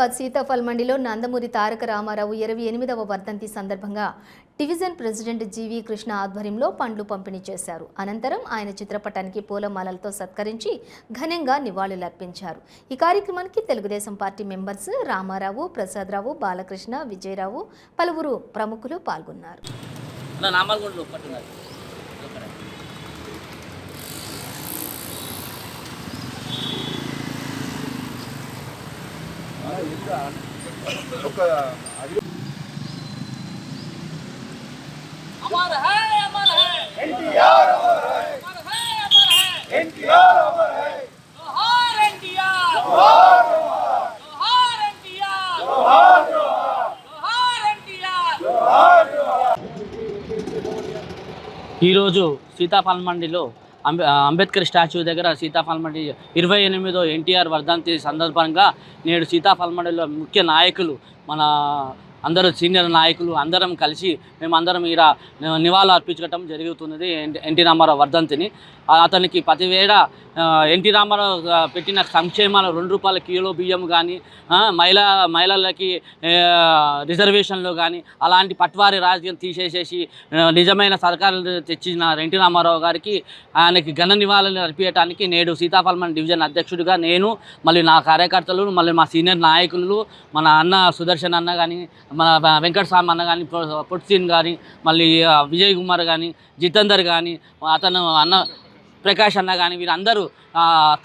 సికింద్రాబాద్ సీతాఫల్ మండిలో నందమూరి తారక రామారావు 28వ వర్ధంతి సందర్భంగా division president జీవి కృష్ణ ఆధ్వర్యంలో పండ్లు పంపిణీ చేశారు. అనంతరం ఆయన చిత్రపటానికి పూలమాలలతో సత్కరించి ఘనంగా నివాళులర్పించారు. ఈ కార్యక్రమానికి తెలుగుదేశం పార్టీ మెంబర్స్ రామారావు, ప్రసాదరావు, బాలకృష్ణ, విజయరావు, పలువురు ప్రముఖులు పాల్గొన్నారు. अमर है एनटीआर, अमर है एनटीआर, अमर है जोहार एनटीआर, जोहार जोहार एनटीआर, जोहार जोहार एनटीआर, जोहार जोहार। ఈ రోజు సీతాఫల్ మండిలో అంబేద్కర్ స్టాచ్యూ దగ్గర సీతాఫల్ మండి 28వ ఎన్టీఆర్ వర్ధంతి సందర్భంగా నేడు సీతాఫల్ మండిలో ముఖ్య నాయకులు మన అందరూ సీనియర్ నాయకులు అందరం కలిసి మేమందరం ఈడ నివాళులు అర్పించడం జరుగుతున్నది. ఎన్టీ రామారావు వర్ధంతిని అతనికి ప్రతివేళ ఎన్టీ రామారావు పెట్టిన సంక్షేమాలు ₹2 కిలో బియ్యం కానీ మహిళలకి రిజర్వేషన్లు కానీ అలాంటి పట్వారీ రాజకీయం తీసేసేసి నిజమైన సర్కారు తెచ్చిన ఎన్టీ రామారావు గారికి ఆయనకి ఘన నివాళులు అర్పించడానికి నేడు సీతాఫల్ మండి డివిజన్ అధ్యక్షుడిగా నేను, మళ్ళీ నా కార్యకర్తలు, మళ్ళీ మా సీనియర్ నాయకులు, మన అన్న సుదర్శన్ అన్న కానీ, మన వెంకటస్వామి అన్న కానీ, పొట్సీన్ కానీ, మళ్ళీ విజయ్ కుమార్ కానీ, జితేందర్ కానీ, అతను అన్న ప్రకాష్ అన్న కానీ వీరందరూ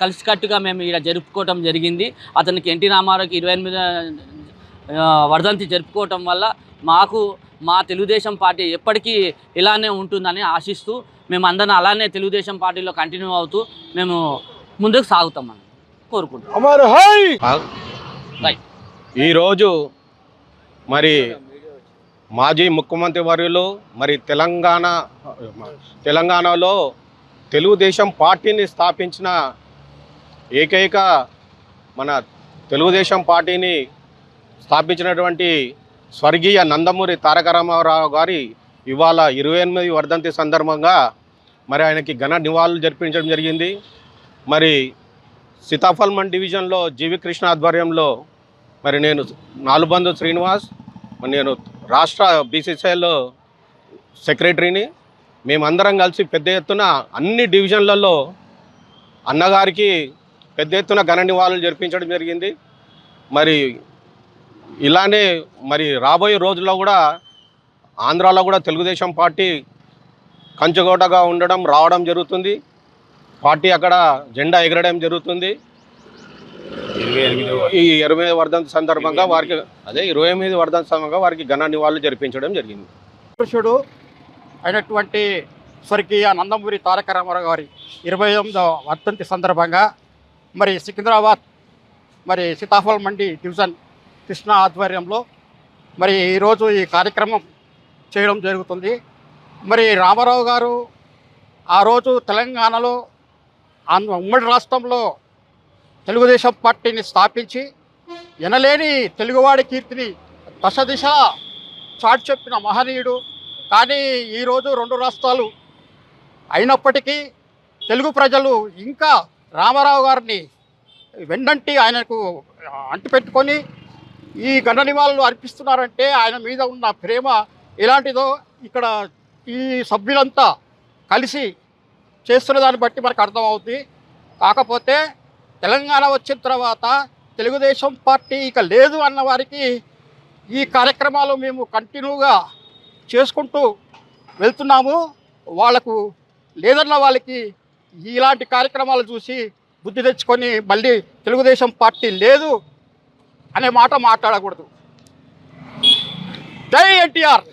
కలిసికట్టుగా మేము ఇక్కడ జరుపుకోవటం జరిగింది. అతనికి ఎన్టీ రామారావుకి 28వ వర్ధంతి జరుపుకోవటం వల్ల మాకు మా తెలుగుదేశం పార్టీ ఎప్పటికీ ఇలానే ఉంటుందని ఆశిస్తూ మేమందరం అలానే తెలుగుదేశం పార్టీలో కంటిన్యూ అవుతూ మేము ముందుకు సాగుతామని కోరుకుంటాం. ఈరోజు మరి మాజీ ముఖ్యమంత్రి వర్యులు మరి తెలంగాణలో తెలుగుదేశం పార్టీని స్థాపించిన ఏకైక మన తెలుగుదేశం పార్టీని స్థాపించినటువంటి స్వర్గీయ నందమూరి తారక రామారావు గారి ఇవాళ 28వ వర్ధంతి సందర్భంగా మరి ఆయనకి ఘన నివాళులు జరిపించడం జరిగింది. మరి సీతాఫల్ మండి డివిజన్లో జీవి కృష్ణ ఆధ్వర్యంలో మరి నేను నాలుబందు శ్రీనివాస్, నేను రాష్ట్ర బీసీసీఐలో సెక్రటరీని, మేమందరం కలిసి పెద్ద ఎత్తున అన్ని డివిజన్లలో అన్నగారికి పెద్ద ఎత్తున ఘన నివాళులు జరిపించడం జరిగింది. మరి ఇలానే మరి రాబోయే రోజుల్లో కూడా ఆంధ్రాలో కూడా తెలుగుదేశం పార్టీ కంచుకోటగా ఉండడం రావడం జరుగుతుంది. పార్టీ అక్కడ జెండా ఎగరడం జరుగుతుంది. ఈ 28వ వర్ధంతి సందర్భంగా వారికి 28వ వర్ధంతి సందర్భంగా వారికి ఘన నివాళులు జరిపించడం జరిగింది. పురుషుడు అయినటువంటి స్వర్గీయ నందమూరి తారక రామారావు గారి 28వ వర్ధంతి సందర్భంగా మరి సికింద్రాబాద్ మరి సీతాఫల్ మండి డివిజన్ కృష్ణ ఆధ్వర్యంలో మరి ఈరోజు ఈ కార్యక్రమం చేయడం జరుగుతుంది. మరి రామారావు గారు ఆ రోజు తెలంగాణలో ఉమ్మడి రాష్ట్రంలో తెలుగుదేశం పార్టీని స్థాపించి ఎనలేని తెలుగువాడి కీర్తిని దశ దిశ చాటి చెప్పిన మహనీయుడు. కానీ ఈరోజు 2 రాష్ట్రాలు అయినప్పటికీ తెలుగు ప్రజలు ఇంకా రామారావు గారిని వెన్నంటి ఆయనకు అంటిపెట్టుకొని ఈ ఘన నివాళులు అర్పిస్తున్నారంటే ఆయన మీద ఉన్న ప్రేమ ఎలాంటిదో ఇక్కడ ఈ సభ్యులంతా కలిసి చేస్తున్న దాన్ని బట్టి మనకు అర్థమవుతుంది. కాకపోతే తెలంగాణ వచ్చిన తర్వాత తెలుగుదేశం పార్టీ ఇక లేదు అన్న వారికి ఈ కార్యక్రమాలు మేము కంటిన్యూగా చేసుకుంటూ వెళ్తున్నాము. వాళ్లకు లేదన్న వాళ్ళకి ఇలాంటి కార్యక్రమాలు చూసి బుద్ధి తెచ్చుకొని మళ్ళీ తెలుగుదేశం పార్టీ లేదు అనే మాట మాట్లాడకూడదు. జై ఎన్టీఆర్.